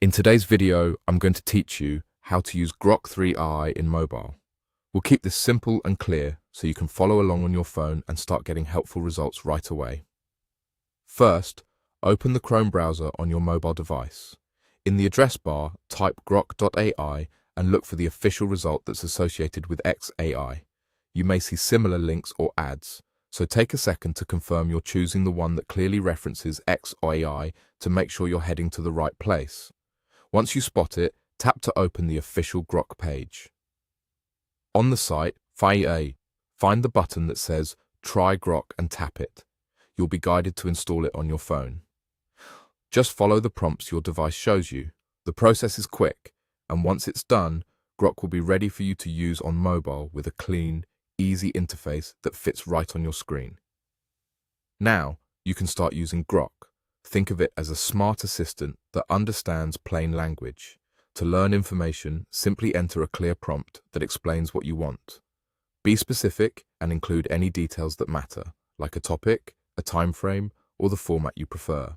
In today's video, I'm going to teach you how to use Grok AI in mobile. We'll keep this simple and clear so you can follow along on your phone and start getting helpful results right away. First, open the Chrome browser on your mobile device. In the address bar, type grok.ai and look for the official result that's associated with XAI. You may see similar links or ads, so take a second to confirm you're choosing the one that clearly references XAI to make sure you're heading to the right place. Once you spot it, tap to open the official Grok page. On the site, find the button that says Try Grok and tap it. You'll be guided to install it on your phone. Just follow the prompts your device shows you. The process is quick, and once it's done, Grok will be ready for you to use on mobile with a clean, easy interface that fits right on your screen. Now, you can start using Grok. Think of it as a smart assistant that understands plain language. To learn information, simply enter a clear prompt that explains what you want. Be specific and include any details that matter, like a topic, a time frame, or the format you prefer.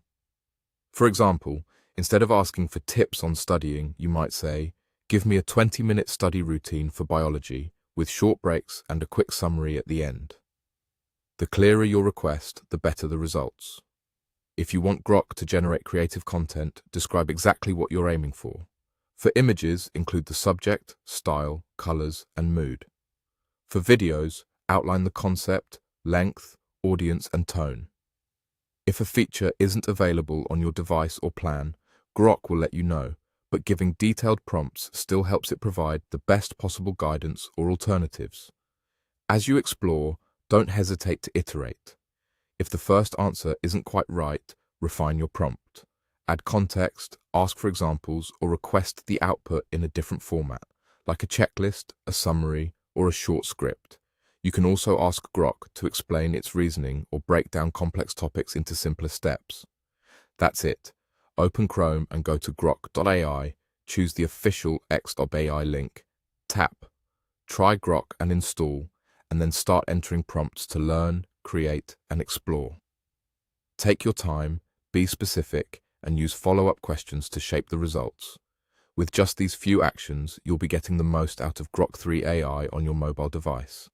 For example, instead of asking for tips on studying, you might say, "Give me a 20-minute study routine for biology, with short breaks and a quick summary at the end." The clearer your request, the better the results. If you want Grok to generate creative content, describe exactly what you're aiming for. For images, include the subject, style, colors, and mood. For videos, outline the concept, length, audience, and tone. If a feature isn't available on your device or plan, Grok will let you know, but giving detailed prompts still helps it provide the best possible guidance or alternatives. As you explore, don't hesitate to iterate. If the first answer isn't quite right, refine your prompt. Add context, ask for examples, or request the output in a different format, like a checklist, a summary, or a short script. You can also ask Grok to explain its reasoning or break down complex topics into simpler steps. That's it. Open Chrome and go to grok.ai, choose the official x.ai link, tap, try Grok and install, and then start entering prompts to learn, create, and explore. Take your time, be specific, and use follow-up questions to shape the results. With just these few actions, you'll be getting the most out of Grok AI on your mobile device.